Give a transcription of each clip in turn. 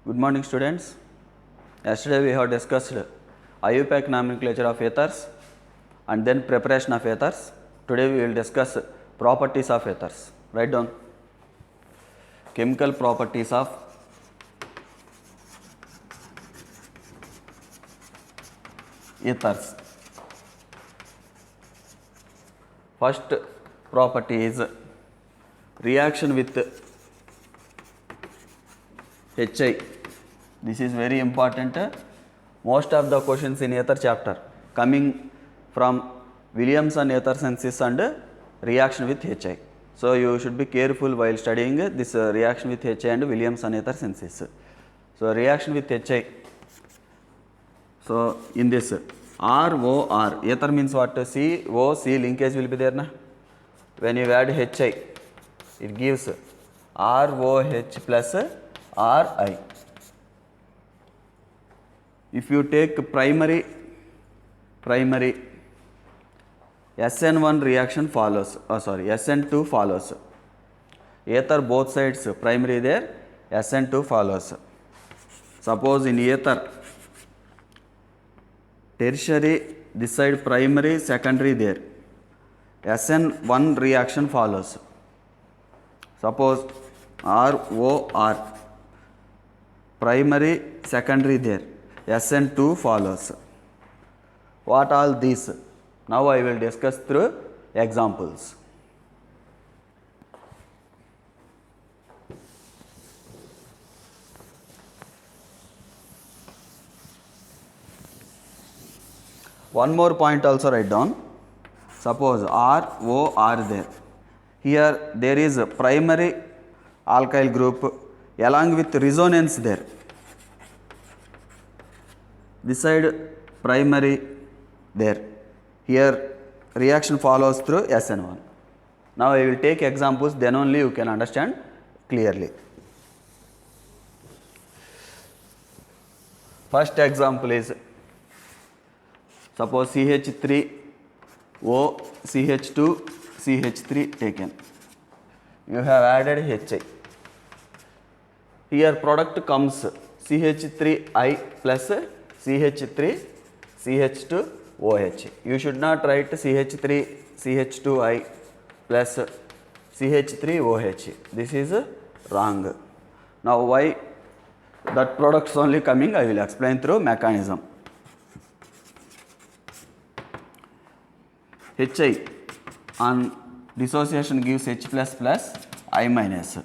Good morning, students. Yesterday we have discussed IUPAC nomenclature of ethers and then preparation of ethers. Today we will discuss properties of ethers. Write down chemical properties of ethers. First property is reaction with HI. This is very important. Most of the questions in ether chapter coming from Williamson ether synthesis and reaction with HI. So you should be careful while studying this reaction with HI and Williamson ether synthesis. So reaction with HI. So in this ROR, ether means what? COC linkage will be there na? When you add HI, it gives ROH plus RI. If you take primary SN1 reaction follows, SN2 follows. Ether both sides primary there, SN2 follows. Suppose in ether tertiary, this side primary, secondary there, SN1 reaction follows. Suppose ROR, primary, secondary there, SN2 follows. What all these? Now I will discuss through examples. One more point also write down. Suppose ROR there. Here there is a primary alkyl group along with resonance there. This side primary there. Here reaction follows through SN1. Now I will take examples, then only you can understand clearly. First example is, suppose CH3O CH2 CH3 taken. You have added HI. Here product comes CH3I plus CH3 CH2 OH. You should not write CH3 CH2I plus CH3 OH. This is wrong. Now why that products only coming, I will explain through mechanism. HI on dissociation gives H plus plus I minus.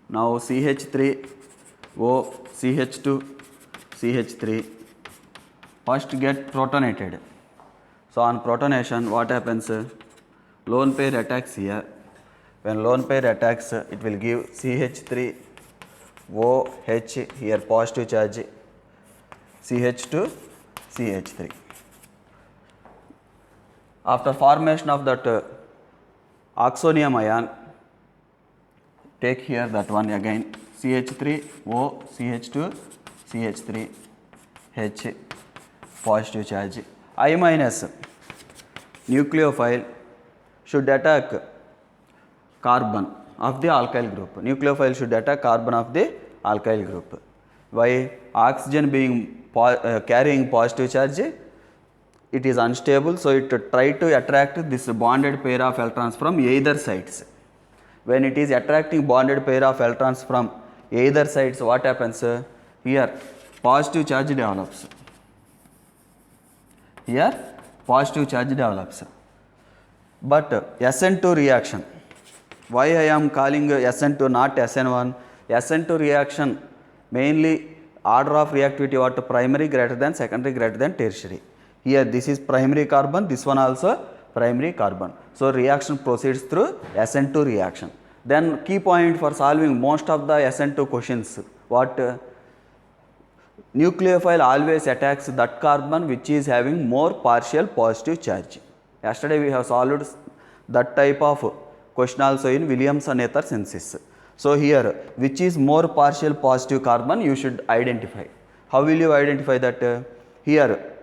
Now CH3O CH2 CH3 first get protonated. So on protonation what happens? Lone pair attacks here. When lone pair attacks, it will give CH3OH, here positive charge, CH2 CH3. After formation of that oxonium ion, take here that one again, CH3O CH2 CH3 H positive charge. I minus nucleophile should attack carbon of the alkyl group. Nucleophile should attack carbon of the alkyl group. Why? Oxygen being carrying positive charge, it is unstable, so it try to attract this bonded pair of electrons from either sides. When it is attracting bonded pair of electrons from either sides, what happens? Here positive charge develops. Here positive charge develops. But SN2 reaction, why I am calling SN2 not SN1? SN2 reaction mainly order of reactivity what? Primary greater than secondary greater than tertiary. Here this is primary carbon, this one also primary carbon. So reaction proceeds through SN2 reaction. Then key point for solving most of the SN2 questions, what? Nucleophile always attacks that carbon which is having more partial positive charge. Yesterday we have solved that type of question also in Williamson ether synthesis. So here which is more partial positive carbon you should identify. How will you identify that? Here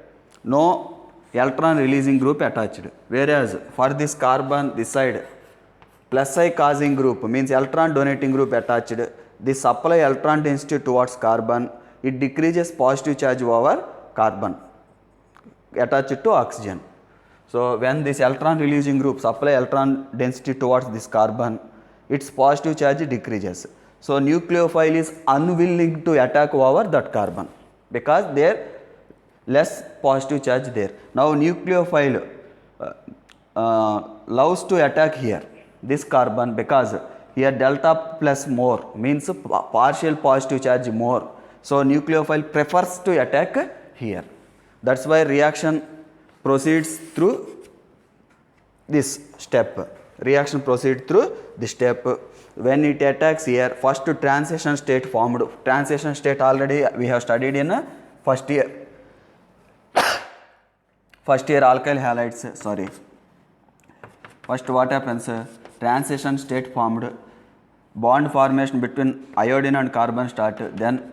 no electron releasing group attached, whereas for this carbon this side plus I causing group means electron donating group attached, this supply electron density towards carbon, it decreases positive charge over carbon attached to oxygen. So when this electron releasing group supply electron density towards this carbon, its positive charge decreases. So nucleophile is unwilling to attack over that carbon because there less positive charge there. Now nucleophile loves to attack here this carbon because here delta plus more means partial positive charge more. So nucleophile prefers to attack here. That's why reaction proceeds through this step. Reaction proceeds through this step. When it attacks here, first transition state formed. Transition state already we have studied in first year. First year alkyl halides, sorry. First what happens? Transition state formed. Bond formation between iodine and carbon start. Then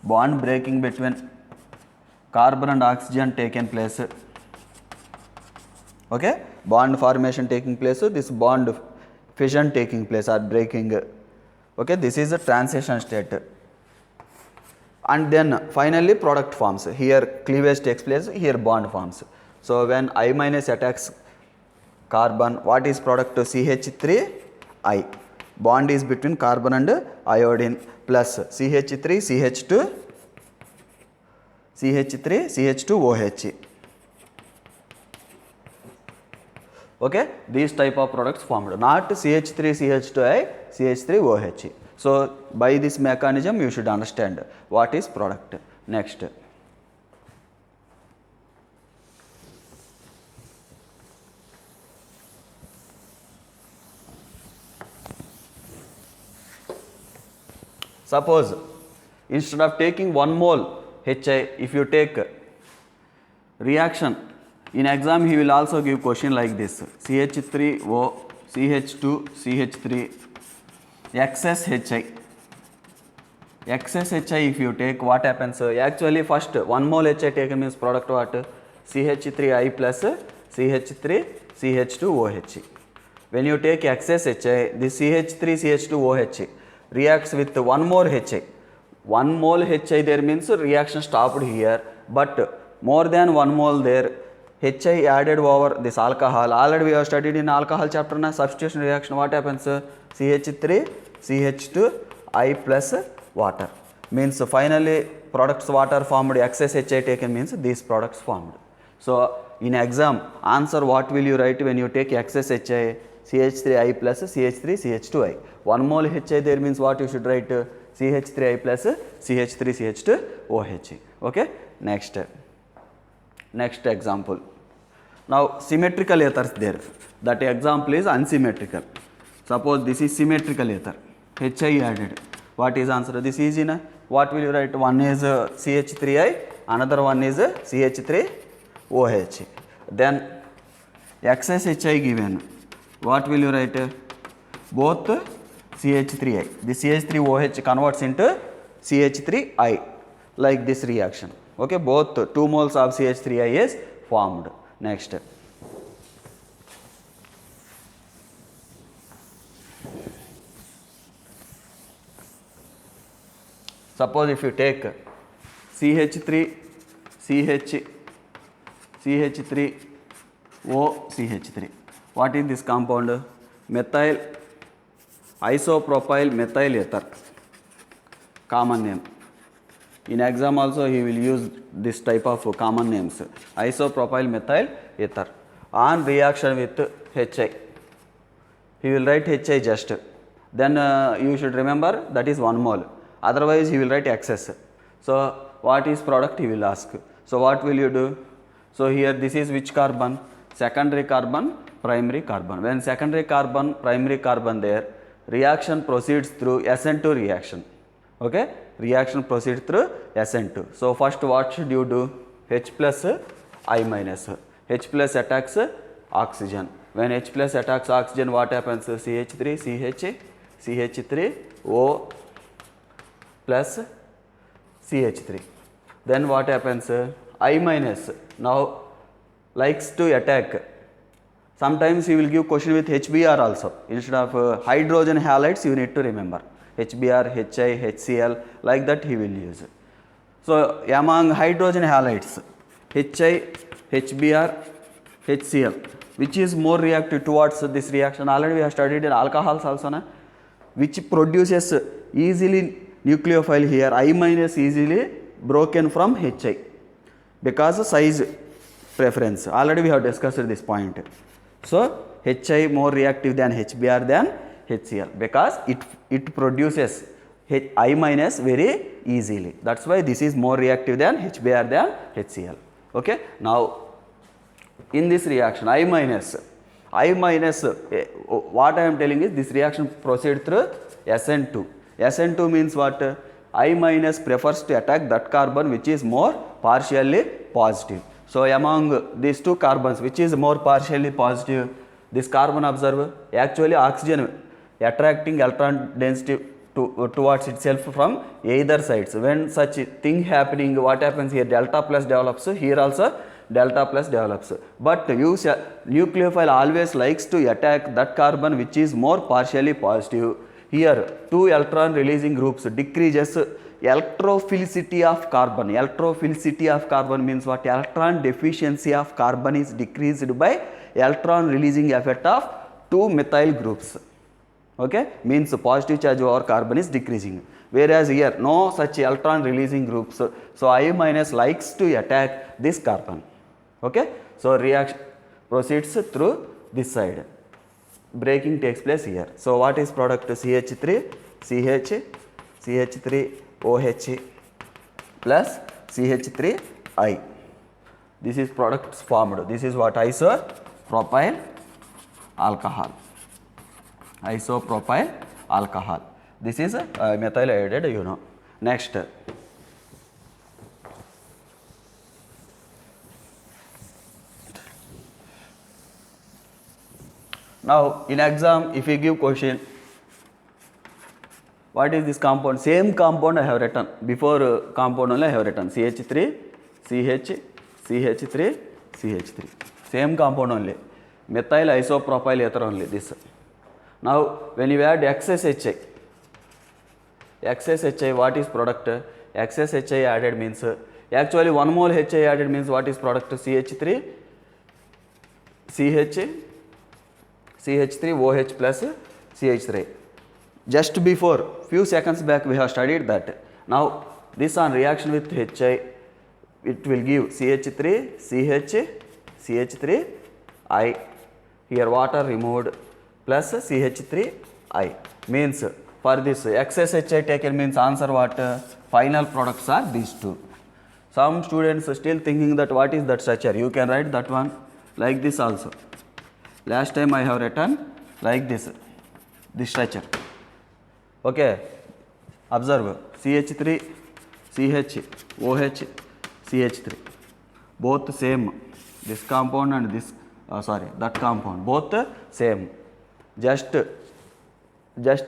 bond breaking between carbon and oxygen taken place. Okay, bond formation taking place, this bond fission taking place or breaking. Okay, this is a transition state. And then finally product forms. Here cleavage takes place, here bond forms. So when I minus attacks carbon, what is product? CH3I. Bond is between carbon and iodine plus CH3, CH2, CH3, CH2OH. Okay, these type of products formed, not CH3, CH2I, CH3OH. So by this mechanism you should understand what is product. Next. Suppose instead of taking 1 mole HI, if you take reaction, in exam he will also give question like this: CH3O, CH2, CH3, excess HI. Excess HI if you take, what happens? Actually first 1 mole HI taken means product what? CH3I plus CH3, CH2OH. When you take excess HI, this CH3, CH2OH reacts with 1 more HI. 1 mole HI there means reaction stopped here, but more than 1 mole there, HI added over this alcohol. Already we have studied in alcohol chapter na substitution reaction. What happens? CH3, CH2, I plus water. Means finally products water formed, excess HI taken means these products formed. So in exam answer what will you write when you take excess HI? CH3I plus CH3, CH2I. 1 mole HI there means what you should write? CH3I plus CH3, CH2OH. Okay. Next example. Now symmetrical ethers there. That example is unsymmetrical. Suppose this is symmetrical ether. HI added. What is answer? This is easy na? What will you write? One is CH3I, another one is CH3OH. Then excess HI given. What will you write? Both CH3I. The CH3OH converts into CH3I like this reaction. Okay, both 2 moles of CH3I is formed. Next. Suppose if you take CH3, CH3, OCH3. What is this compound? Methyl isopropyl methyl ether. Common name. In exam also he will use this type of common names. Isopropyl methyl ether. On reaction with HI, he will write HI just. Then you should remember that is 1 mole. Otherwise he will write excess. So what is product he will ask. So what will you do? So here this is which carbon? Secondary carbon, primary carbon. When secondary carbon, primary carbon there, reaction proceeds through SN2 reaction. Okay, reaction proceeds through SN2. So first what should you do? H plus I minus. H plus attacks oxygen. When H plus attacks oxygen, what happens? CH3, CH, CH3, O plus CH3. Then what happens? I minus now likes to attack. Sometimes he will give question with HBr also. Instead of hydrogen halides, you need to remember HBr, HI, HCl, like that he will use. So among hydrogen halides, HI, HBr, HCl, which is more reactive towards this reaction? Already we have studied in alcohols also, na? Which produces easily nucleophile here, I minus easily broken from HI because size preference. Already we have discussed this point. So HI more reactive than HBr than HCl because it produces I minus very easily. That's why this is more reactive than HBr than HCl. Okay. Now in this reaction I minus what I am telling is this reaction proceed through SN2. SN2 means what? I minus prefers to attack that carbon which is more partially positive. So among these two carbons, which is more partially positive? This carbon, observe, actually oxygen attracting electron density towards itself from either sides. When such thing happening, what happens here? Delta plus develops, here also delta plus develops. But nucleophile always likes to attack that carbon which is more partially positive. Here two electron releasing groups decreases electrophilicity of carbon. Electrophilicity of carbon means what? Electron deficiency of carbon is decreased by electron releasing effect of two methyl groups. Okay, means positive charge over carbon is decreasing, whereas here no such electron releasing groups. So I minus likes to attack this carbon. Okay, so reaction proceeds through this side. Breaking takes place here. So what is product? CH3 CH CH3 OH plus CH3I. This is products formed. This is what? Isopropyl alcohol. Isopropyl alcohol. This is methyl iodide, you know. Next. Now in exam, if you give question, what is this compound? Same compound I have written. Before compound only I have written CH3, CH, CH3, CH3. Same compound only. Methyl isopropyl ether only this. Now when you add excess HI, what is product? Excess HI added means, actually 1 mole HI added means what is product? CH3, CH, CH3 OH plus CH3. Just before, few seconds back we have studied that. Now this on reaction with HI, it will give CH3, CH, CH3I. Here water removed plus CH3I. Means for this excess HI taken means answer what? Final products are these two. Some students are still thinking that what is that structure? You can write that one like this also. Last time I have written like this structure. Okay, observe CH3, CH, OH, CH3, both same. This compound and this, that compound, both same. Just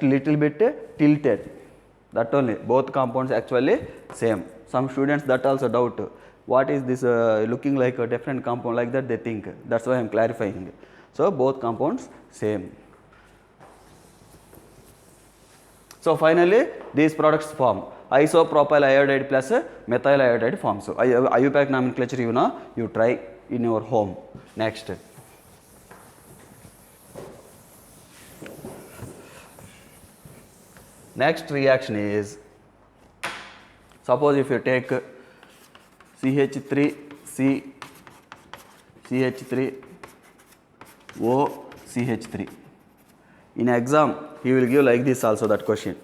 little bit tilted. That only. Both compounds actually same. Some students that also doubt. What is this looking like a different compound, like that they think. That's why I am clarifying. So both compounds same. So finally these products form isopropyl iodide plus methyl iodide form. So IUPAC nomenclature you know, you try in your home. Next. Next reaction is, suppose if you take CH3C, CH3O, CH3. In exam, he will give like this also that question.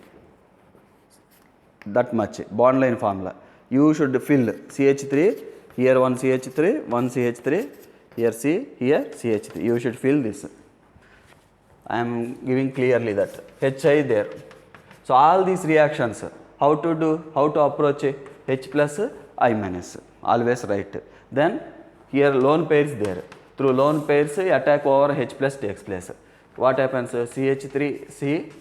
That much bond line formula. You should fill CH3, here one CH3, one CH3, here C, here CH3. You should fill this. I am giving clearly that HI there. So all these reactions, how to do, how to approach H plus I minus, always right. Then here lone pair is there. Through lone pairs, attack over H plus takes place. What happens? CH3, C,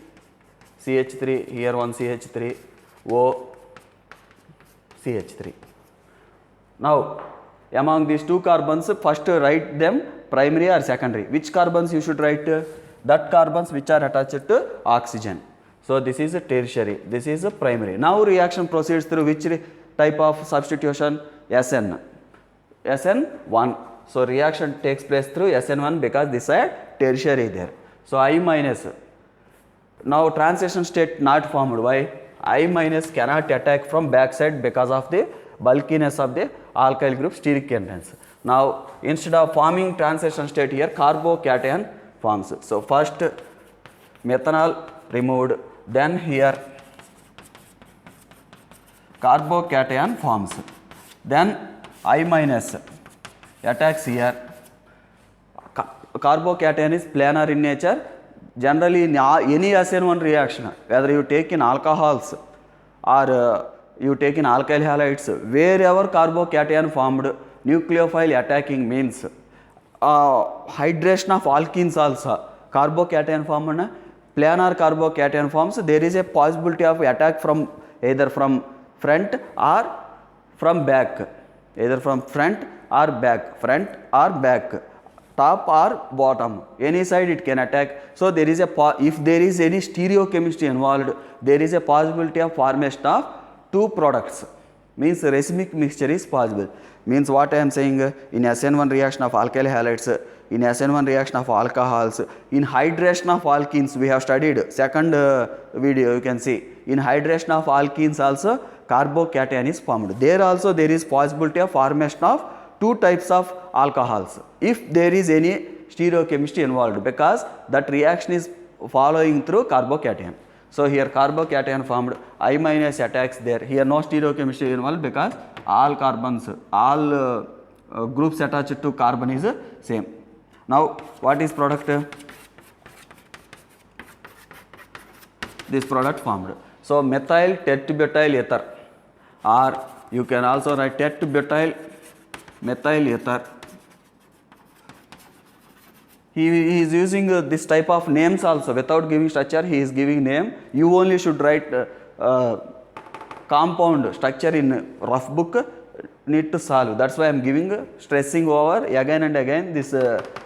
CH3, here one CH3, O, CH3. Now, among these two carbons, first write them primary or secondary. Which carbons you should write? That carbons which are attached to oxygen. So this is a tertiary, this is a primary. Now reaction proceeds through which type of substitution? SN1. So reaction takes place through SN1 because this side tertiary there. So I minus. Now transition state not formed. Why? I minus cannot attack from backside because of the bulkiness of the alkyl group steric contents. Now instead of forming transition state here, carbocation forms. So first methanol removed, then here carbocation forms, then I minus attacks here. Carbocation is planar in nature. Generally in any SN1 reaction, whether you take in alcohols or you take in alkyl halides, wherever carbocation formed, nucleophile attacking means hydration of alkenes also carbocation formed, planar carbocation forms. There is a possibility of attack from either from front or from back, either from front or back, top or bottom, any side it can attack. So there is if there is any stereochemistry involved, there is a possibility of formation of two products, means racemic mixture is possible. Means what I am saying, in SN1 reaction of alkyl halides, in SN1 reaction of alcohols, in hydration of alkenes we have studied, second video you can see, in hydration of alkenes also carbocation is formed. There also there is possibility of formation of two types of alcohols if there is any stereochemistry involved, because that reaction is following through carbocation. So here carbocation formed, I minus attacks there. Here no stereochemistry involved because all carbons, all groups attached to carbon is same. Now what is product? This product formed. So methyl tetrabutyl ether, or you can also write tetrabutyl methyl ether. He is using this type of names also, without giving structure he is giving name. You only should write compound structure in rough book, need to solve. That's why I am giving, stressing over again and again this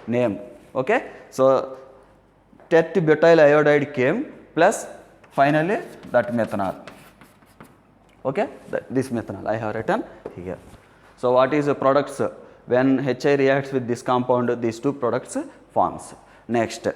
name. Okay. So tetrabutyl iodide came, plus finally that methanol. Okay, this methanol I have written here. So what is the products? When HI reacts with this compound, these two products forms. Next,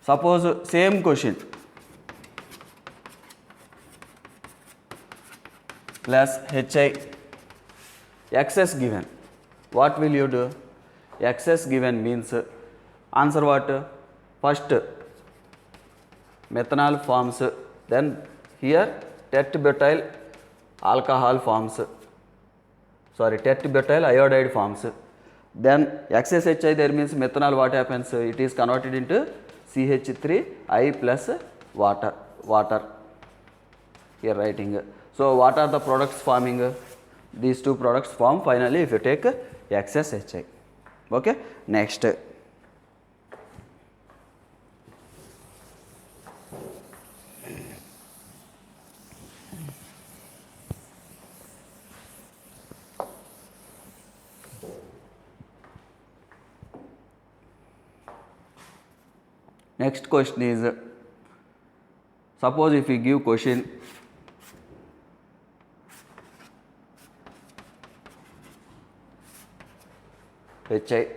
suppose same question, plus HI, excess given, what will you do? Excess given means answer what? First methanol forms, then here tetrabutyl alcohol forms, sorry tetrabutyl iodide forms, then excess HI there means methanol, what happens? It is converted into CH3I plus water, here writing. So what are the products forming? These two products form finally if you take excess HI. Okay. Next, next question is, suppose if we give question HI,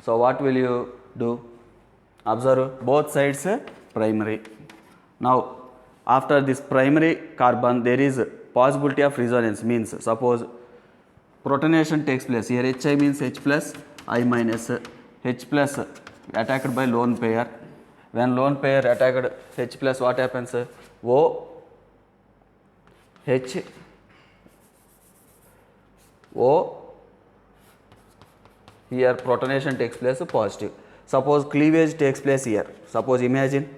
so what will you do? Observe both sides primary. Now after this primary carbon there is possibility of resonance, means suppose protonation takes place. Here HI means H plus I minus, H plus attacked by lone pair. When lone pair attacked H plus, what happens? O H O, here protonation takes place positive. Suppose cleavage takes place here. Suppose imagine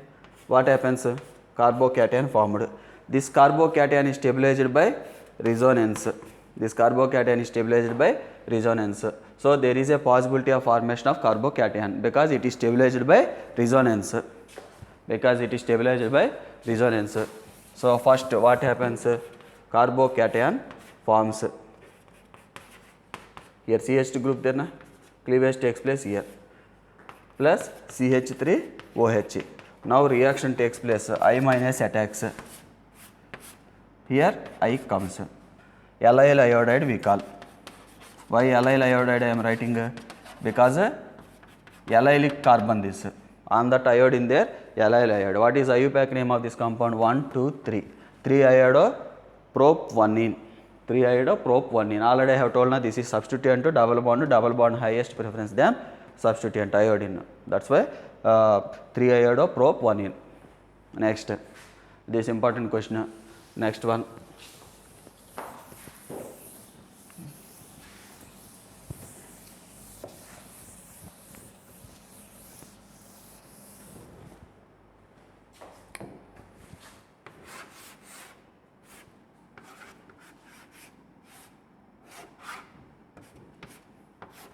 what happens? Carbocation formed. This carbocation is stabilized by resonance. This carbocation is stabilized by resonance. So there is a possibility of formation of carbocation because it is stabilized by resonance. So first what happens? Carbocation forms. Here CH2 group there na, cleavage takes place here, plus CH3OH. Now reaction takes place, I minus attacks. Here I comes. Allyl iodide we call. Why allyl iodide I am writing? Because allylic carbon this. On that iodine there, allyl iodide. What is IUPAC name of this compound? 1, 2, 3. 3-iodopropanene. 3-iodopropanene. Already I have told now this is substituent to double bond highest preference than substituent iodine. That's why 3-iodopropanene. Next, this important question. Next one.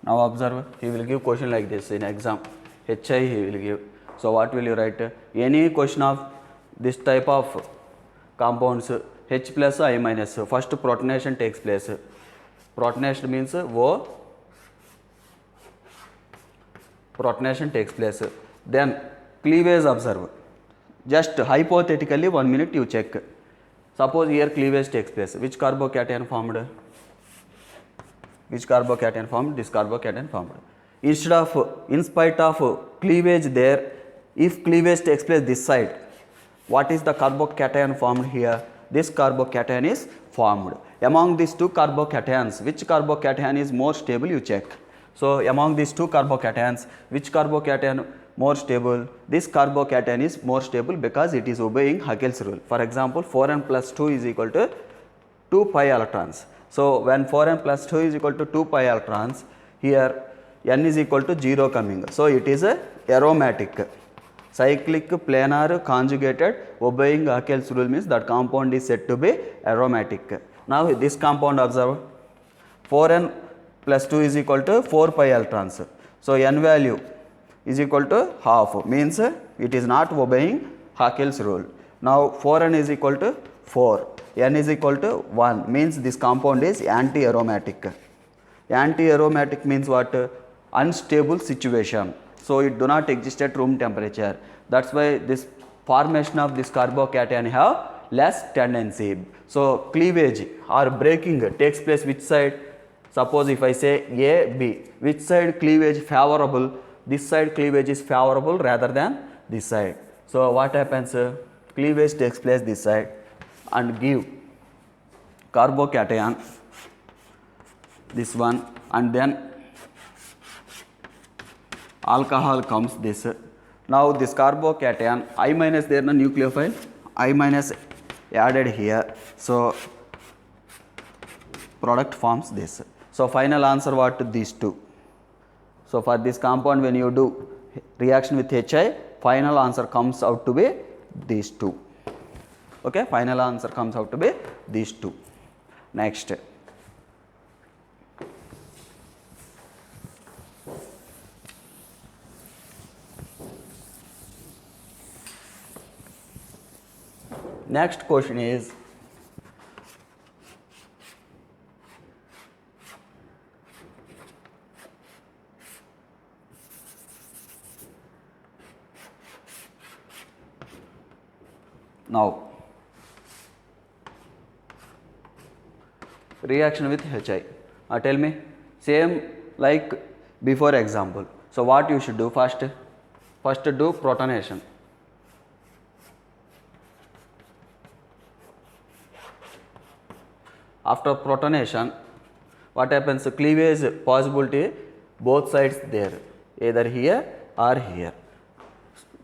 Now observe, he will give question like this in exam. HI he will give. So what will you write? Any question of this type of compounds, H plus I minus, first protonation takes place. Protonation means O, protonation takes place. Then cleavage observe. Just hypothetically 1 minute you check. Suppose here cleavage takes place. Which carbocation formed? Which carbocation formed? This carbocation formed. Instead of, in spite of cleavage there, if cleavage takes place this side, what is the carbocation formed here? This carbocation is formed. Among these two carbocations, which carbocation is more stable? You check. So among these two carbocations, which carbocation more stable? This carbocation is more stable because it is obeying Haeckel's rule. For example, 4n plus 2 is equal to 2 pi electrons. So when 4n plus 2 is equal to 2 pi electrons, here n is equal to 0 coming. So it is a aromatic. Cyclic, planar, conjugated, obeying Haeckel's rule means that compound is said to be aromatic. Now this compound observe, 4n plus 2 is equal to 4 pi electrons. So n value is equal to half, means it is not obeying Haeckel's rule. Now 4n is equal to 4, n is equal to 1, means this compound is anti-aromatic. Anti-aromatic means what? Unstable situation. So it do not exist at room temperature. That's why this formation of this carbocation have less tendency. So cleavage or breaking takes place which side? Suppose if I say A, B, which side cleavage favorable? This side cleavage is favorable rather than this side. So what happens? Cleavage takes place this side and give carbocation, this one, and then alcohol comes this. Now this carbocation, I minus there na nucleophile, I minus added here. So product forms this. So final answer what? These two. So for this compound when you do reaction with HI, final answer comes out to be these two. Okay, final answer comes out to be these two. Next. Next question is, now reaction with HI. Tell me, same like before example. So what you should do first? First do protonation. After protonation, what happens? Cleavage possibility both sides there, either here or here.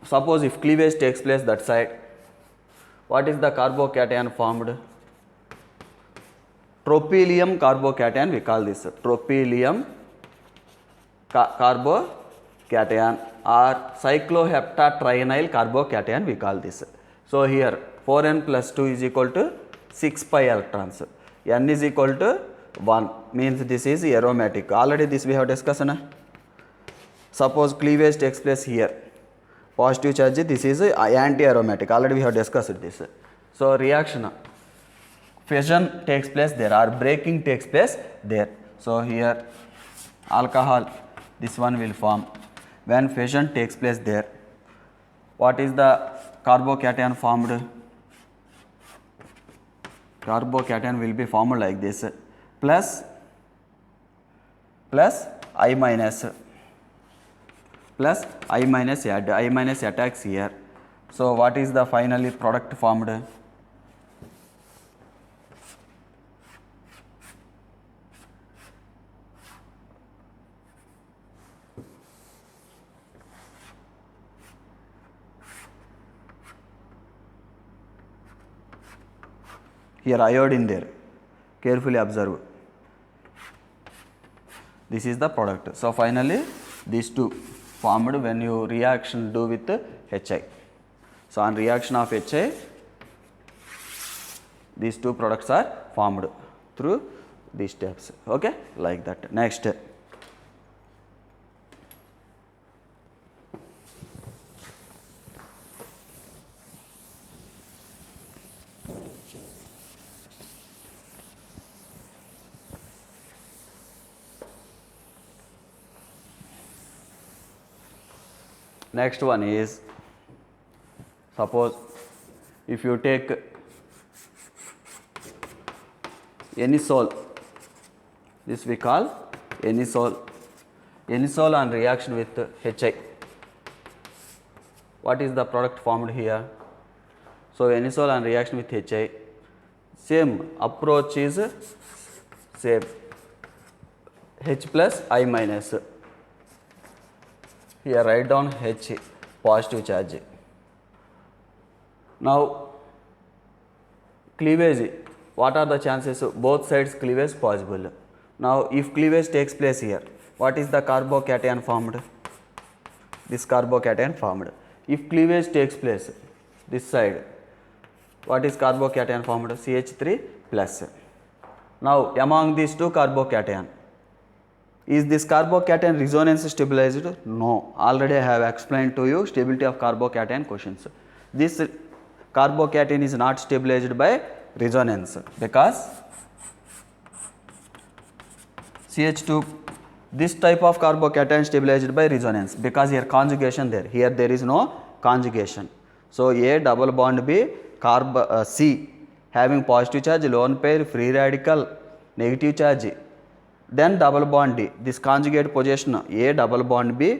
Suppose if cleavage takes place that side, what is the carbocation formed? Tropylium carbocation we call this. Tropylium carbocation or cycloheptatrienyl carbocation we call this. So here 4n plus 2 is equal to 6 pi electrons. N is equal to 1, means this is aromatic. Already this we have discussed. Na? Suppose cleavage takes place here. Positive charge, this is anti-aromatic. Already we have discussed this. So reaction, fission takes place there or breaking takes place there. So here alcohol, this one will form. When fission takes place there, what is the carbocation formed? Carbocation will be formed like this, plus I minus, plus I minus add, I minus attacks here. So what is the finally product formed? Here iodine there, carefully observe. This is the product. So finally these two formed when you reaction do with HI. So on reaction of HI, these two products are formed through these steps. Okay, like that. Next, next one is, suppose if you take anisole, this we call anisole, anisole on reaction with HI. What is the product formed here? So anisole on reaction with HI, same approach is same, H plus I minus. Here write down H, positive charge. Now cleavage, what are the chances? Both sides cleavage possible. Now if cleavage takes place here, what is the carbocation formed? This carbocation formed. If cleavage takes place this side, what is carbocation formed? CH3 plus. Now among these two carbocation, is this carbocation resonance stabilized? No. Already I have explained to you stability of carbocation questions. This carbocation is not stabilized by resonance because CH2, this type of carbocation stabilized by resonance because here conjugation there. Here there is no conjugation. So A double bond B, C having positive charge, lone pair, free radical, negative charge. Then double bond D, this conjugate position A double bond B,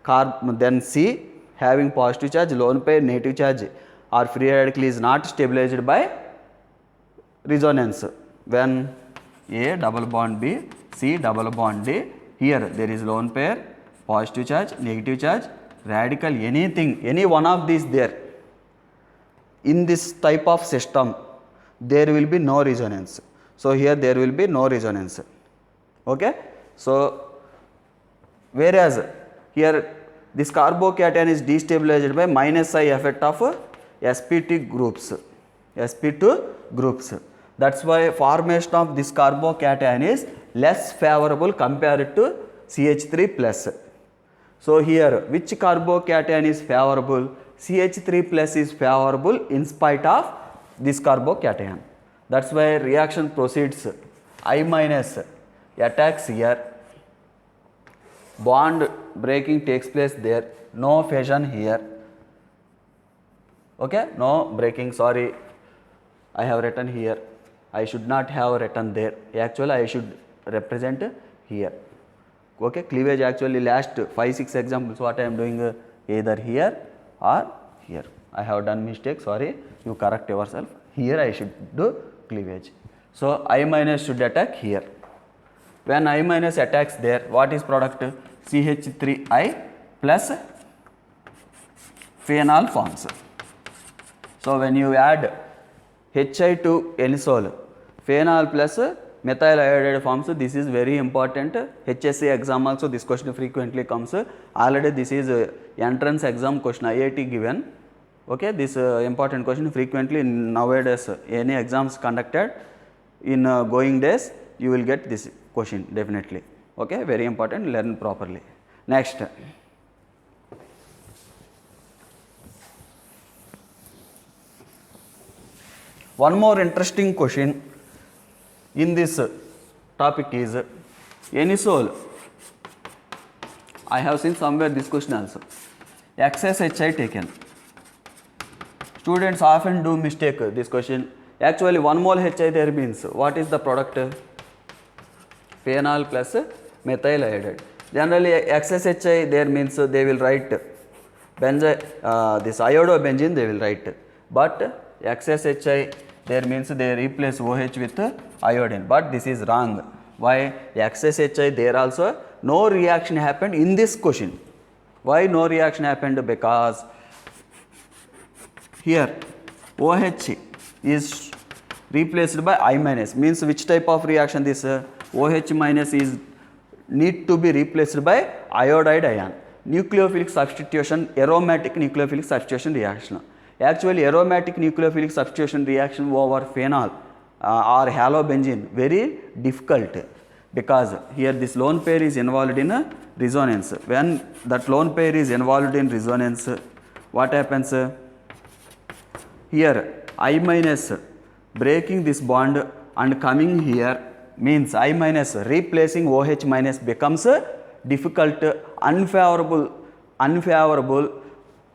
then C having positive charge, lone pair, negative charge or free radical is not stabilized by resonance. When A double bond B, C double bond D, here there is lone pair, positive charge, negative charge, radical, anything, any one of these there. In this type of system, there will be no resonance. So here there will be no resonance. Okay. So whereas here this carbocation is destabilized by minus I effect of sp2 groups, sp2 groups. That's why formation of this carbocation is less favorable compared to CH3 plus. So here which carbocation is favorable? CH3 plus is favorable in spite of this carbocation. That's why reaction proceeds. I minus attacks here, bond breaking takes place there, no fission here. Okay, no breaking, sorry, I have written here, I should not have written there, actually I should represent here. Okay, cleavage actually last 5-6 examples what I am doing either here or here. I have done mistake, sorry, you correct yourself. Here I should do cleavage. So I minus should attack here. When I minus attacks there, what is product? CH3I plus phenol forms. So when you add HI to anisole, phenol plus methyl iodide forms. This is very important. HSC exam also this question frequently comes. Already this is entrance exam question IIT given. Okay, this important question frequently nowadays any exams conducted in going days you will get this question definitely. Okay, very important, learn properly. Next, One more interesting question in this topic is anisole. I have seen somewhere this question also. Excess HI taken. Students often do mistake this question. Actually 1 mole HI there means what is the product? Phenol plus methyl iodide. Generally excess HI there means they will write this iodobenzene they will write, but excess HI there means they replace OH with iodine, but this is wrong. Why? Excess HI there also no reaction happened in this question. Why no reaction happened? Because here OH is replaced by I minus, means which type of reaction this OH minus is need to be replaced by iodide ion. Nucleophilic substitution, aromatic nucleophilic substitution reaction. Actually aromatic nucleophilic substitution reaction over phenol or halobenzene very difficult, because here this lone pair is involved in a resonance. When that lone pair is involved in resonance, what happens? Here I minus breaking this bond and coming here means I minus replacing OH minus becomes difficult, unfavorable.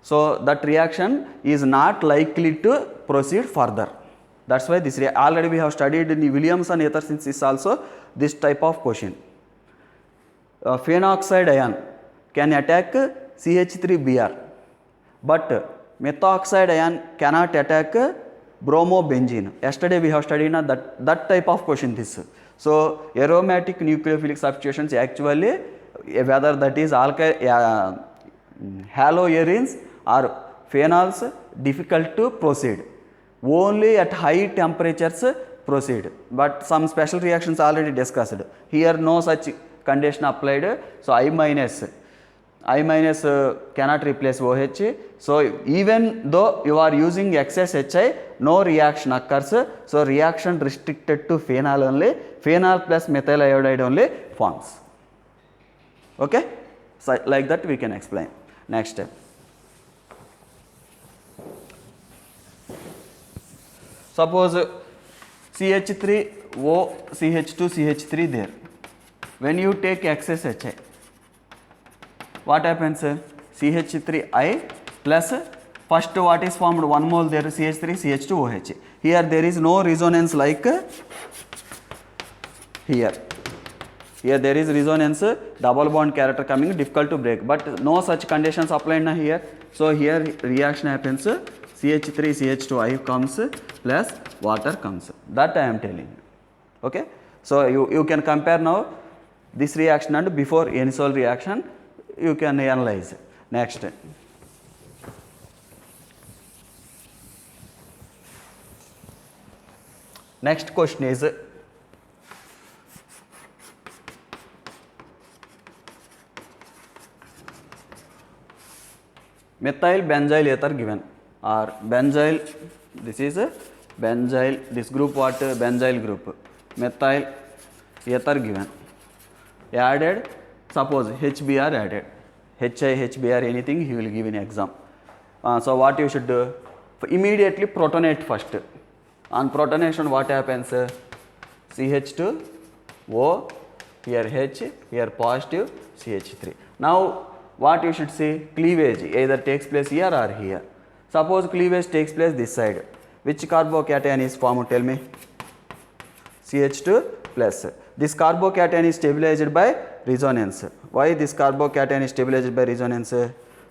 So that reaction is not likely to proceed further. That's why this already we have studied in Williamson ether synthesis also this type of question. Phenoxide ion can attack CH3Br, but methoxide ion cannot attack bromobenzene. Yesterday we have studied that type of question this. So aromatic nucleophilic substitutions actually whether that is haloarenes or phenols difficult to proceed. Only at high temperatures proceed, but some special reactions already discussed. Here no such condition applied. So I minus cannot replace OH. So even though you are using excess HI, no reaction occurs. So reaction restricted to phenol only. Phenol plus methyl iodide only forms. Okay, so like that we can explain. Next step. Suppose CH3O CH2 CH3 there. When you take excess HI, what happens? CH3I plus first what is formed 1 mole there CH3 CH2 OH. Here there is no resonance like here. Here there is resonance, double bond character coming, difficult to break, but no such conditions applied na here. So here reaction happens, CH3 CH2I comes plus water comes. That I am telling you. Okay. So you can compare now this reaction and before anisole reaction, you can analyze. Next. Next question is methyl benzyl ether given, or benzyl, this is a benzyl, this group what? Benzyl group, methyl ether given, added, suppose HBr added, HI, HBr anything he will give in exam. So what you should do? Immediately protonate first. On protonation what happens? CH2O, here H, here positive CH3. Now what you should see? Cleavage either takes place here or here. Suppose cleavage takes place this side. Which carbocation is formed? Tell me. CH2 plus. This carbocation is stabilized by resonance. Why this carbocation is stabilized by resonance?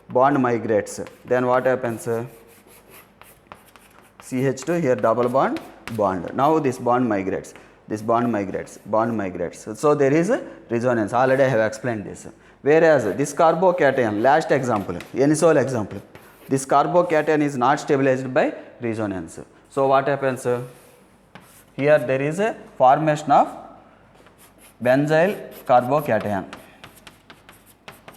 Bond migrates. Then what happens? CH2 here double bond, bond. Now this bond migrates. This bond migrates, bond migrates. So there is a resonance. Already I have explained this. Whereas this carbocation, last example, anisole example, this carbocation is not stabilized by resonance. So what happens? Here there is a formation of benzyl carbocation.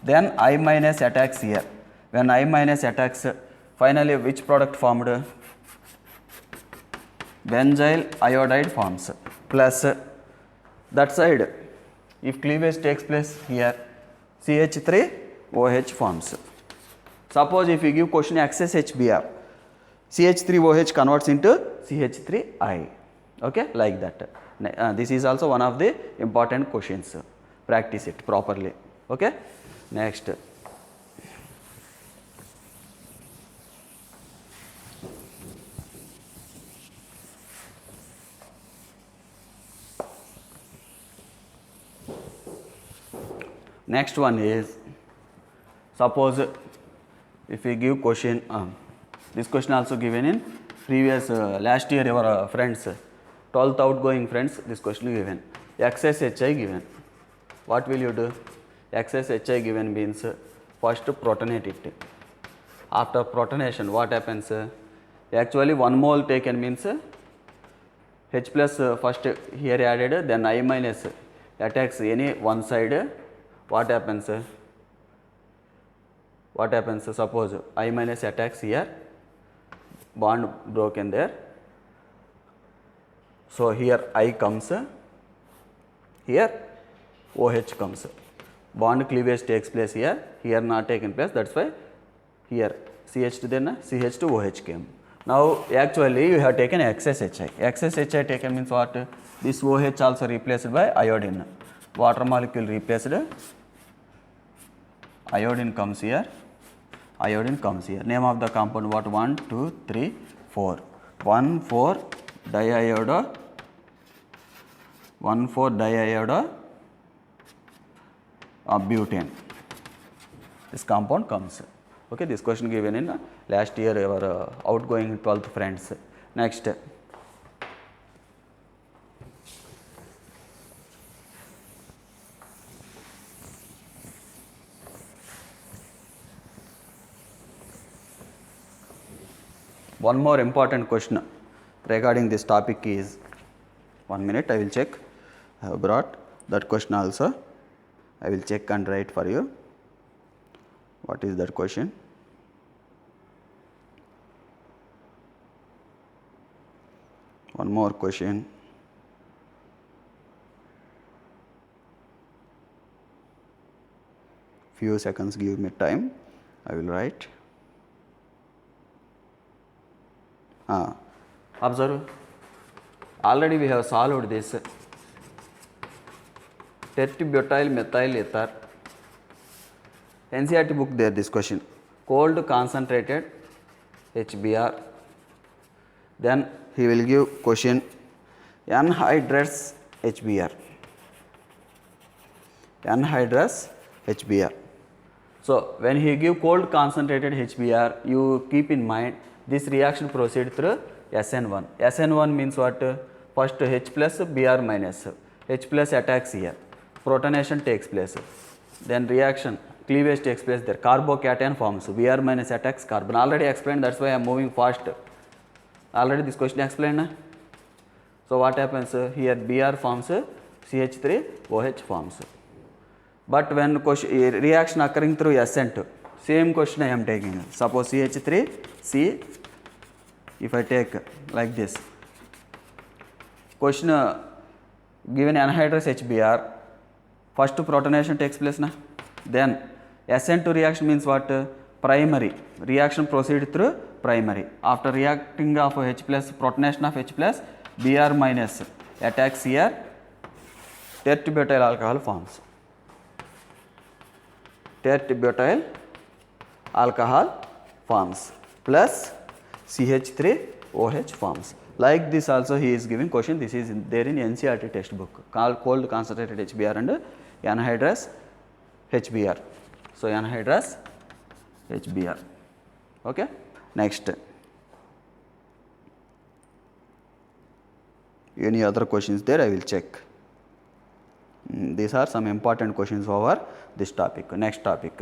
Then I minus attacks here. When I minus attacks, finally which product formed? Benzyl iodide forms, plus that side if cleavage takes place here, CH3OH forms. Suppose if you give question excess HBr, CH3OH converts into CH3I. Okay, like that. This is also one of the important questions. Practice it properly. Okay. Next. Next one is, suppose if we give question, this question also given in previous last year your friends, 12th outgoing friends, this question given, excess HI given. What will you do? Excess HI given means first protonate it. After protonation what happens? Actually 1 mole taken means H plus first here added, then I minus attacks any one side. What happens? What happens? Suppose I minus attacks here, bond broken there. So here I comes, here OH comes. Bond cleavage takes place here, here not taken place. That's why here CH to then CH to OH came. Now actually you have taken excess HI. Excess HI taken means what? This OH also replaced by iodine. Water molecule replaced, iodine comes here, iodine comes here. Name of the compound what? 1, 2, 3, 4. 1,4 diiodo, 1,4 diiodo of butane. This compound comes. Okay, this question given in last year our outgoing 12th friends. Next. One more important question regarding this topic is, 1 minute I will check. I have brought that question also. I will check and write for you. What is that question? One more question. Few seconds, give me time. I will write. Observe. Already we have solved this. Tetrabutyl methyl ether. NCERT book there this question. Cold concentrated HBr. Then he will give question anhydrous HBr. Anhydrous HBr. So when he give cold concentrated HBr, you keep in mind this reaction proceed through SN1. SN1 means what? First H plus Br minus. H plus attacks here. Protonation takes place. Then reaction, cleavage takes place there. Carbocation forms. Br minus attacks carbon. Already explained, that's why I am moving fast. Already this question explained. So what happens? Here Br forms, CH3OH forms. But when reaction occurring through SN2, same question I am taking. Suppose CH3C, if I take like this, question given anhydrous HBr, first protonation takes place na? Then SN2 reaction means what? Primary. Reaction proceed through primary. After reacting of H plus, protonation of H plus, Br minus attacks here, tetrabutyl alcohol forms. Tetrabutyl alcohol forms plus CH3OH forms. Like this also he is giving question. This is there in NCERT textbook. Cold concentrated HBr and anhydrous HBr. So anhydrous HBr. Okay. Next. Any other questions there? I will check. These are some important questions over this topic. Next topic.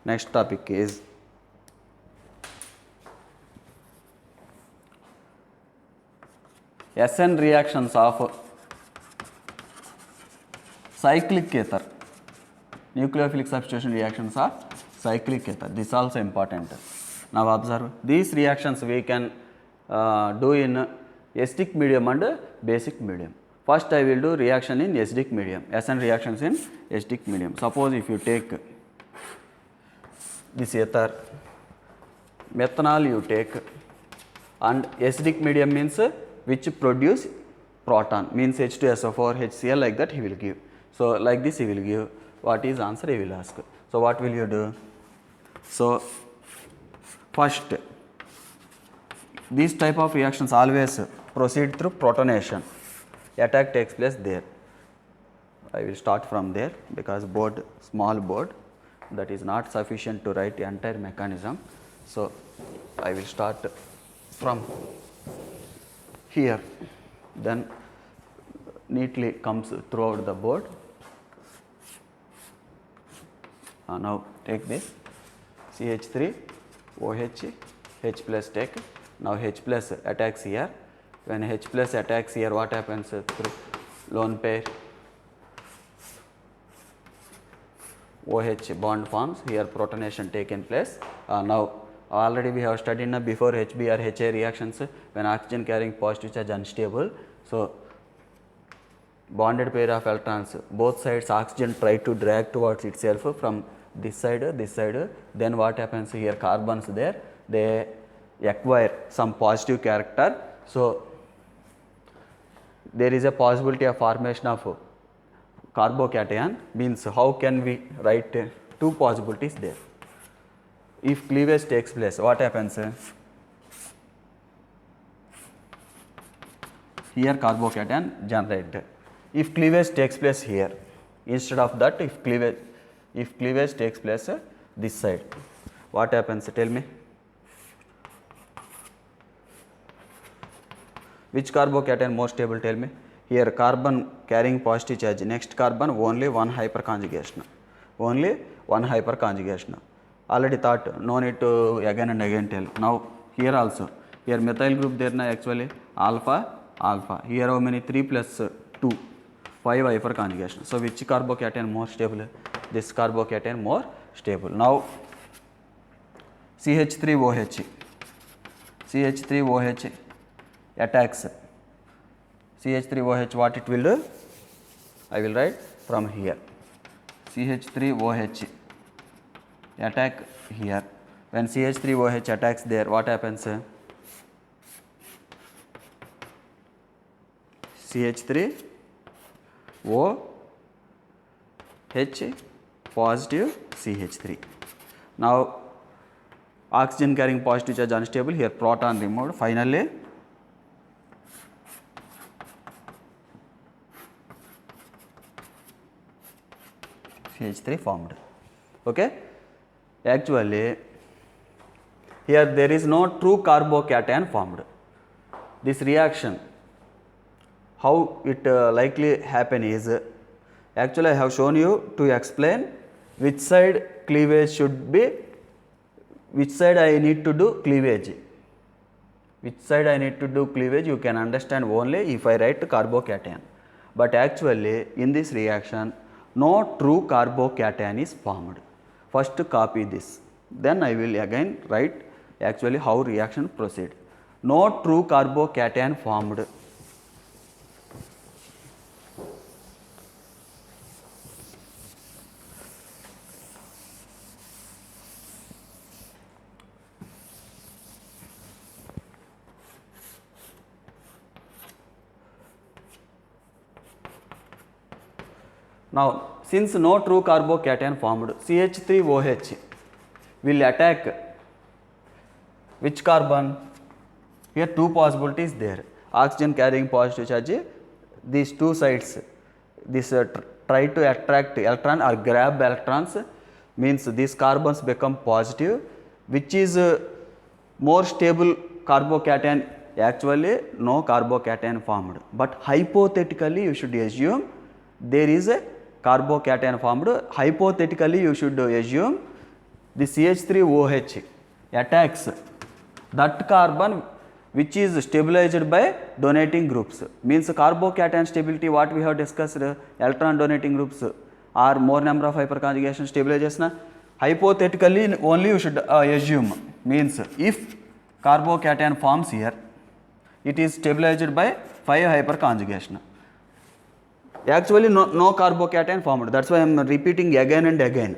Next topic is SN reactions of cyclic ether. Nucleophilic substitution reactions are cyclic ether. This also important. Now observe, these reactions we can do in acidic medium and basic medium. First I will do reaction in acidic medium, SN reactions in acidic medium. Suppose if you take this ether, methanol you take, and acidic medium means which produce proton, means H2SO4, HCl, like that he will give. So like this he will give. What is answer he will ask. So what will you do? So first, these type of reactions always proceed through protonation. Attack takes place there. I will start from there because board, small board, that is not sufficient to write the entire mechanism. So I will start from here, then neatly comes throughout the board. Now take this CH3 OH, H plus take. Now H plus attacks here. When H plus attacks here, what happens through lone pair? OH bond forms, here protonation taken place. Now already we have studied before HB or HA reactions, when oxygen carrying positive charge unstable. So bonded pair of electrons, both sides oxygen try to drag towards itself from this side, then what happens here, carbons there, they acquire some positive character. So there is a possibility of formation of carbocation, means how can we write two possibilities there. If cleavage takes place, what happens? Here carbocation generated. If cleavage takes place here, instead of that, if cleavage takes place this side, what happens? Tell me. Which carbocation more stable? Tell me. Here carbon carrying positive charge, next carbon only one hyperconjugation. Only one hyperconjugation. Already thought, no need to again and again tell. Now here also, here methyl group there na actually alpha, alpha. Here how many? 3 plus 2, 5 hyperconjugation. So which carbocation more stable? This carbocation more stable. Now CH3OH, CH3OH attacks CH3OH, what it will do? I will write from here. CH3OH attack here. When CH3OH attacks there, what happens? CH3OH positive CH3. Now oxygen carrying positive charge unstable, here proton removed. Finally CH3 formed. Okay. Actually here there is no true carbocation formed. This reaction, how it likely happen is, actually I have shown you to explain which side cleavage should be, which side I need to do cleavage. Which side I need to do cleavage you can understand only if I write carbocation. But actually in this reaction no true carbocation is formed. First copy this, then I will again write actually how reaction proceed. No true carbocation formed. Now since no true carbocation formed, CH3OH will attack which carbon? Here two possibilities there. Oxygen carrying positive charge, these two sides, this try to attract electron or grab electrons, means these carbons become positive. Which is more stable carbocation? Actually no carbocation formed, but hypothetically you should assume there is a carbocation formed. Hypothetically you should assume the CH3OH attacks that carbon which is stabilized by donating groups, means carbocation stability what we have discussed, electron donating groups or more number of hyperconjugation stabilization. Hypothetically only you should assume, means if carbocation forms here, it is stabilized by 5 hyperconjugation. Actually no carbocation formed, that's why I am repeating again and again.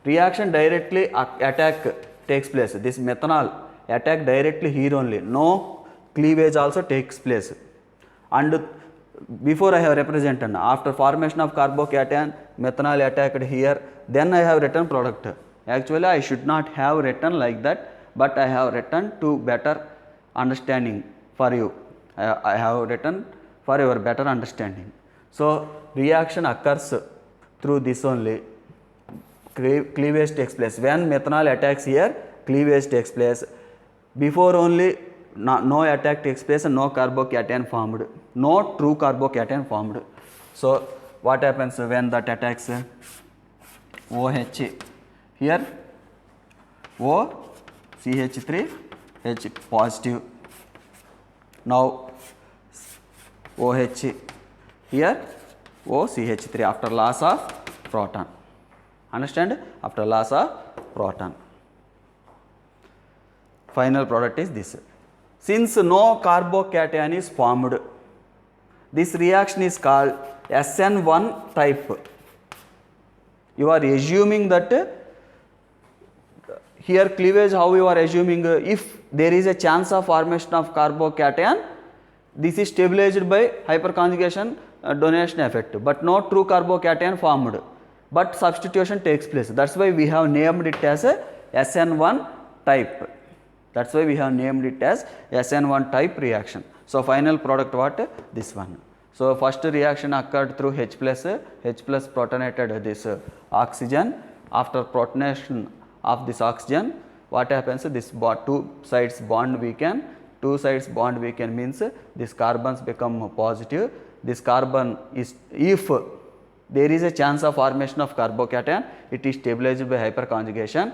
Reaction directly attack takes place, this methanol attack directly here only, no cleavage also takes place. And before I have represented, after formation of carbocation, methanol attacked here, then I have written product. Actually I should not have written like that, but I have written to better understanding for you. I have written for your better understanding. So reaction occurs through this only, cleavage takes place. When methanol attacks here, cleavage takes place. Before only no attack takes place and no carbocation formed, no true carbocation formed. So what happens when that attacks? OH here, O CH3 H positive. Now OH here, O CH3 after loss of proton. Understand? After loss of proton. Final product is this. Since no carbocation is formed, this reaction is called SN1 type. You are assuming that here cleavage, how you are assuming, if there is a chance of formation of carbocation, this is stabilized by hyperconjugation donation effect, but no true carbocation formed, but substitution takes place. That's why we have named it as a SN1 type. That's why we have named it as SN1 type reaction. So final product what? This one. So first reaction occurred through H plus protonated this oxygen. After protonation of this oxygen, what happens? This two sides bond weaken. Two sides bond weaken means these carbons become positive. This carbon is, if there is a chance of formation of carbocation, it is stabilized by hyperconjugation,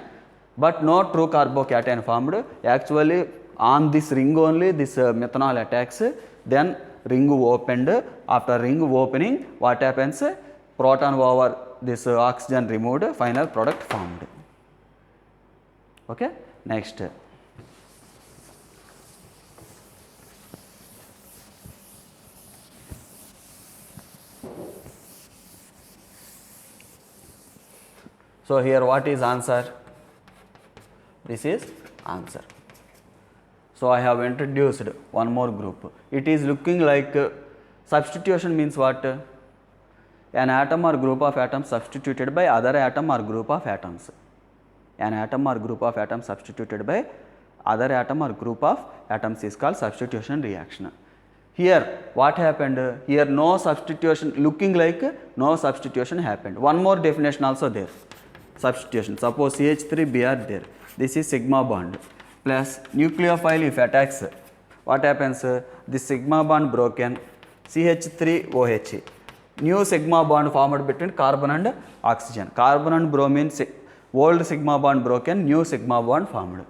but no true carbocation formed. Actually on this ring only this methanol attacks, then ring opened. After ring opening, what happens? Proton over this oxygen removed, final product formed. Okay, next. So here what is answer? This is answer. So I have introduced one more group. It is looking like substitution means what? An atom or group of atoms substituted by other atom or group of atoms. An atom or group of atoms substituted by other atom or group of atoms is called substitution reaction. Here what happened? Here no substitution, looking like no substitution happened. One more definition also there. Substitution. Suppose CH3 Br there. This is sigma bond plus nucleophile if attacks. What happens? This sigma bond broken, CH3 OH. New sigma bond formed between carbon and oxygen. Carbon and bromine, old sigma bond broken, new sigma bond formed.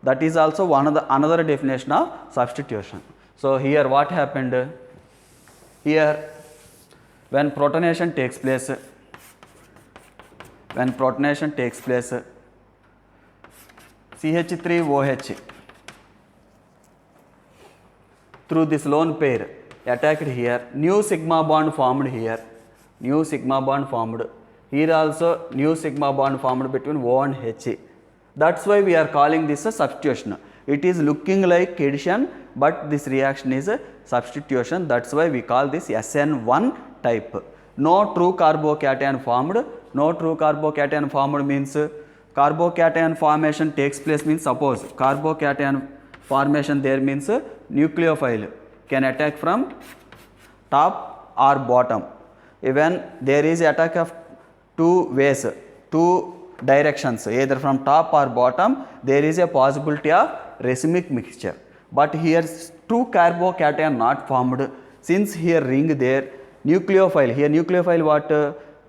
That is also another definition of substitution. So here what happened? Here when protonation takes place, CH3OH through this lone pair attacked here, new sigma bond formed here, new sigma bond formed. Here also new sigma bond formed between O and H. That's why we are calling this a substitution. It is looking like addition, but this reaction is a substitution. That's why we call this SN1 type. No true carbocation formed. No true carbocation formed means carbocation formation takes place means, suppose carbocation formation there means nucleophile can attack from top or bottom. Even there is attack of two ways, two directions, either from top or bottom, there is a possibility of racemic mixture. But here two carbocation not formed, since here ring there, nucleophile, here nucleophile what?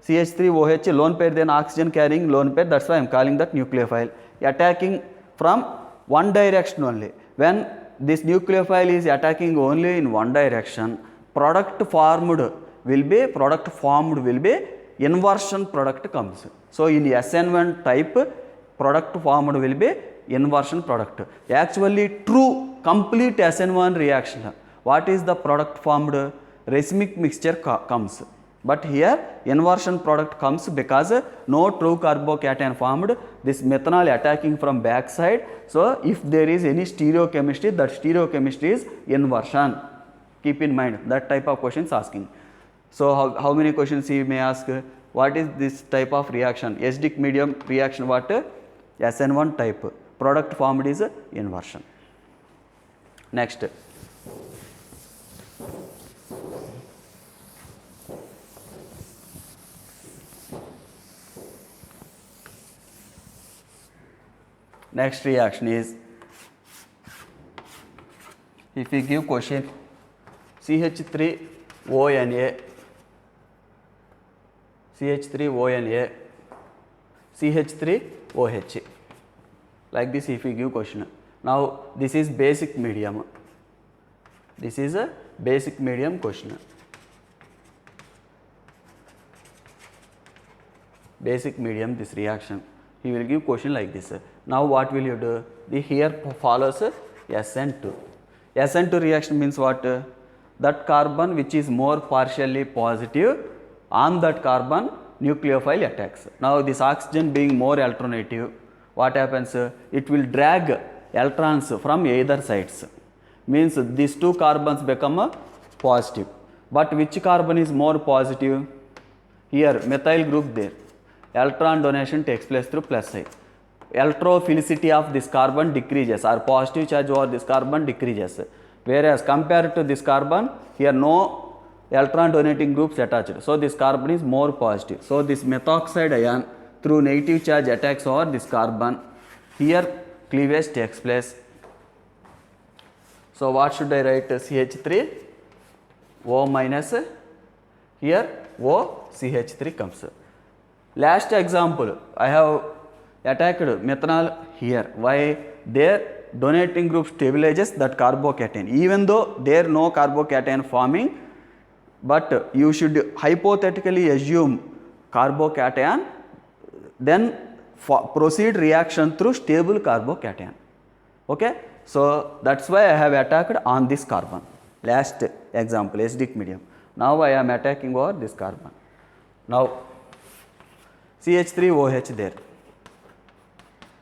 CH3OH lone pair, then oxygen carrying lone pair, that's why I am calling that nucleophile, attacking from one direction only. When this nucleophile is attacking only in one direction, product formed will be inversion product comes. So in SN1 type, product formed will be inversion product. Actually true complete SN1 reaction, what is the product formed? Racemic mixture comes. But here inversion product comes because no true carbocation formed, this methanol attacking from back side. So if there is any stereochemistry, that stereochemistry is inversion. Keep in mind that type of questions asking. So how many questions you may ask? What is this type of reaction? acidic medium reaction, what? SN1 type. Product formed is inversion. Next. Next reaction is, if we give question CH3ONA, CH3ONA, CH3OH, like this if we give question. Now this is basic medium, this is a basic medium question, basic medium this reaction, he will give question like this. Now what will you do? The here follows SN2. SN2 reaction means what? That carbon which is more partially positive, on that carbon nucleophile attacks. Now this oxygen being more electronegative, what happens? It will drag electrons from either sides. Means these two carbons become positive. But which carbon is more positive? Here methyl group there. Electron donation takes place through plus side. Electrophilicity of this carbon decreases, or positive charge over this carbon decreases. Whereas compared to this carbon, here no electron donating groups attached. So this carbon is more positive. So this methoxide ion through negative charge attacks over this carbon. Here cleavage takes place. So what should I write? CH3 O minus, here O CH3 comes. Last example, I have attacked methanol here. Why? Their donating group stabilizes that carbocation. Even though there no carbocation forming, but you should hypothetically assume carbocation, then proceed reaction through stable carbocation. Okay? So that's why I have attacked on this carbon. Last example, acidic medium. Now I am attacking over this carbon. Now CH3OH there.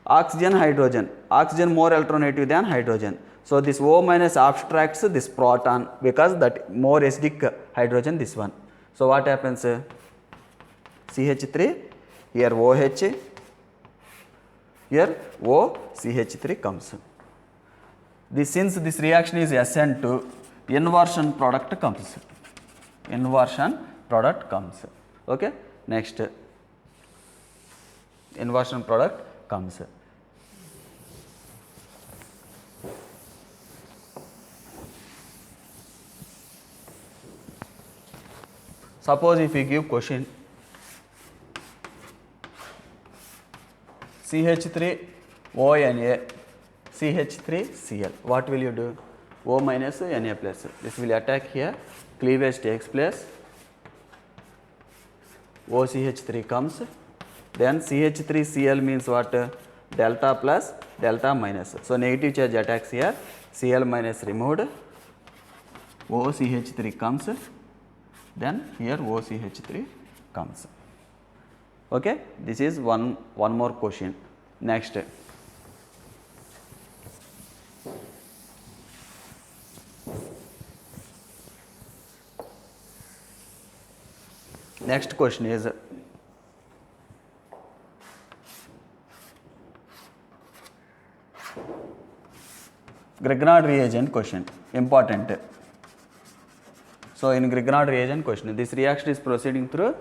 Oxygen, hydrogen. Oxygen more electronegative than hydrogen. So this O minus abstracts this proton because that more acidic hydrogen this one. So what happens? CH3, here OH, here O CH3 comes. Since this reaction is SN2, inversion product comes. Inversion product comes. Okay. Next, inversion product comes. Suppose if we give question CH3ONA, CH3Cl, what will you do? O minus Na plus. This will attack here, cleavage takes place, OCH3 comes, then CH3Cl means what? Delta plus, delta minus. So negative charge attacks here, Cl minus removed, OCH3 comes, then here OCH3 comes. Okay, this is one more question. Next, next question is Grignard reagent question, important. So in Grignard reagent question, this reaction is proceeding through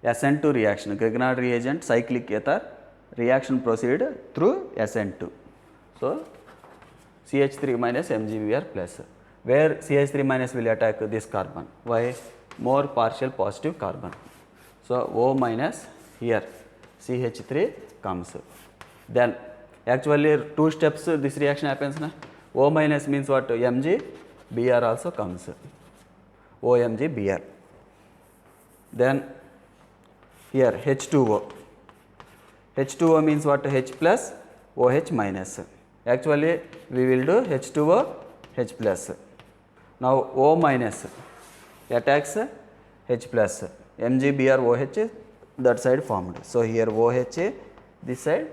SN2 reaction. Grignard reagent cyclic ether reaction proceed through SN2. So CH3 minus MgBr plus, where CH3 minus will attack this carbon. Why? More partial positive carbon. So O minus, here CH3 comes. Then actually two steps this reaction happens. Na? O minus means what? Mg, Br also comes. OMg Br. Then here H2O. H2O means what? H plus OH minus. Actually we will do H2O H plus. Now O minus attacks H plus, MgBr OH that side formed. So here OH, this side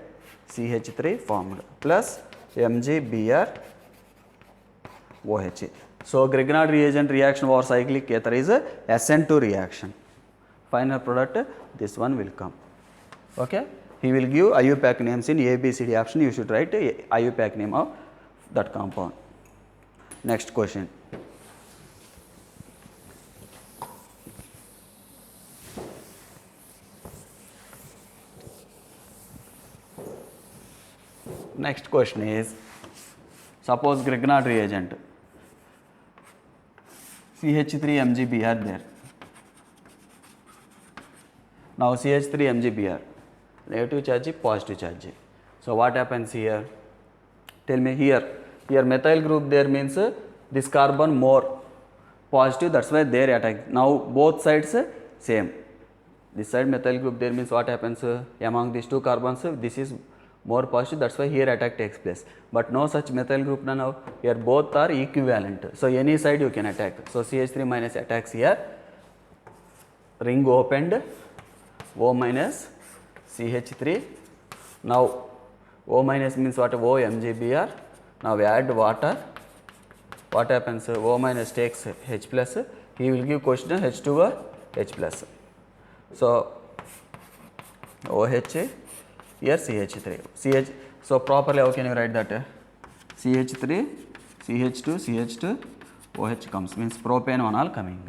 CH3 formed plus MgBr OH. So Grignard reagent reaction over cyclic ether is a SN2 reaction. Final product, this one will come. Okay. He will give IUPAC names in A, B, C, D option. You should write IUPAC name of that compound. Next question. Next question is, suppose Grignard reagent CH3MgBr there. Now CH3MgBr, negative charge, positive charge. So what happens here? Tell me here. Here methyl group there means this carbon more positive, that's why they attack. Now both sides same. This side methyl group there means what happens? Among these two carbons, this is more positive, that's why here attack takes place. But no such methyl group now. Here both are equivalent. So any side you can attack. So CH3 minus attacks here. Ring opened. O minus CH3. Now O minus means what? O MgBr. Now we add water. What happens? O minus takes H plus. He will give question H2O H plus. So OH. Here CH3, so properly how can you write that? CH3, CH2, CH2, OH comes, means propane one all coming.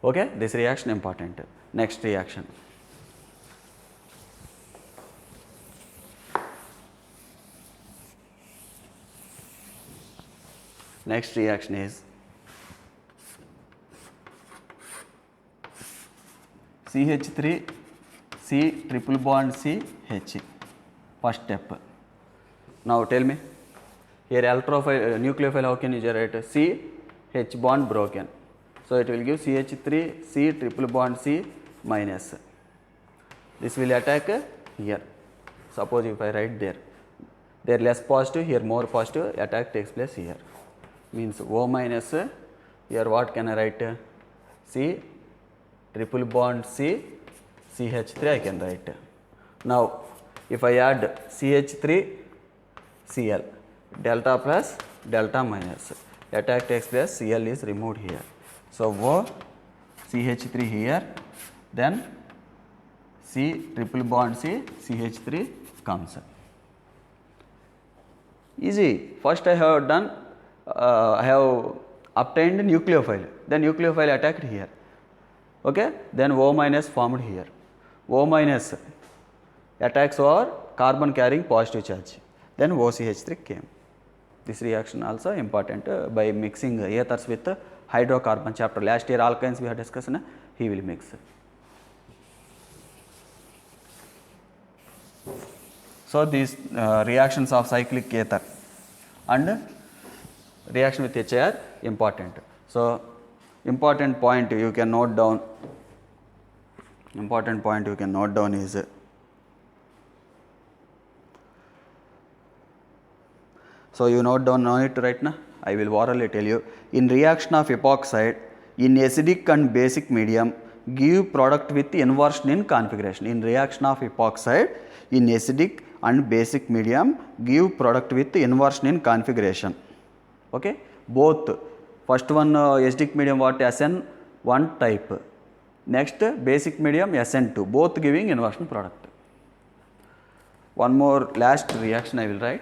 Okay, this reaction important. Next reaction. Next reaction is CH3 C triple bond C H, first step. Now tell me, here altrophile nucleophile how can you generate? C H bond broken, so it will give CH3 C triple bond C minus. This will attack here. Suppose if I write there less positive, here more positive, attack takes place here. Means O minus, here what can I write? C triple bond C CH3 I can write. Now if I add CH3 Cl, delta plus delta minus, attack takes place, Cl is removed here. So O CH3 here, then C triple bond C CH3 comes. Easy. First I have done, I have obtained nucleophile, then nucleophile attacked here. Okay, then O minus formed here. O minus attacks over carbon carrying positive charge, then OCH3 came. This reaction also important by mixing ethers with hydrocarbon chapter. Last year alkynes we have discussed, he will mix. So these reactions of cyclic ether and reaction with HAR important. So important point you can note down. Important point you can note down is so you note down, no need to write na. I will orally tell you. In reaction of epoxide in acidic and basic medium, give product with inversion in configuration. In reaction of epoxide in acidic and basic medium, give product with inversion in configuration. Okay, both. First one acidic medium what? SN1 type. Next basic medium SN2, both giving inversion product. One more last reaction I will write.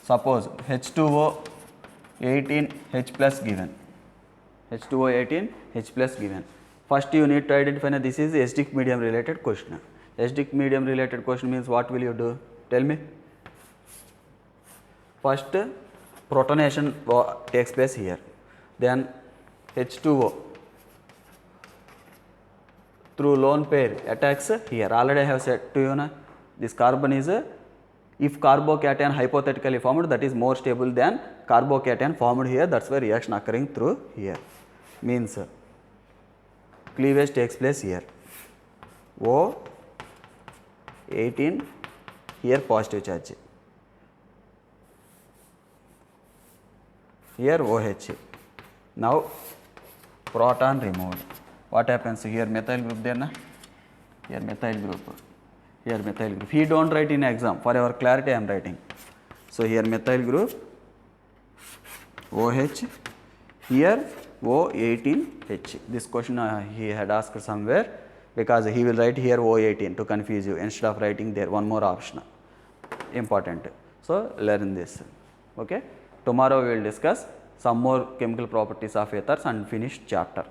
Suppose H2O 18 H plus given. H2O 18 H plus given. First you need to identify that this is acidic medium related question. Acidic medium related question means what will you do? Tell me. First protonation takes place here, then H2O through lone pair attacks here. Already I have said to you, this carbon is If carbocation hypothetically formed, that is more stable than carbocation formed here, that's why reaction occurring through here. Means cleavage takes place here. O18, here positive charge, here OH. Now proton removed. What happens here? Methyl group there na? Here methyl group. Here methyl group. He don't write in exam. For your clarity I am writing. So here methyl group OH, here O18H. This question he had asked somewhere, because he will write here O18 to confuse you instead of writing there one more option. Important. So learn this. Okay. Tomorrow we will discuss some more chemical properties of ethers and finish chapter.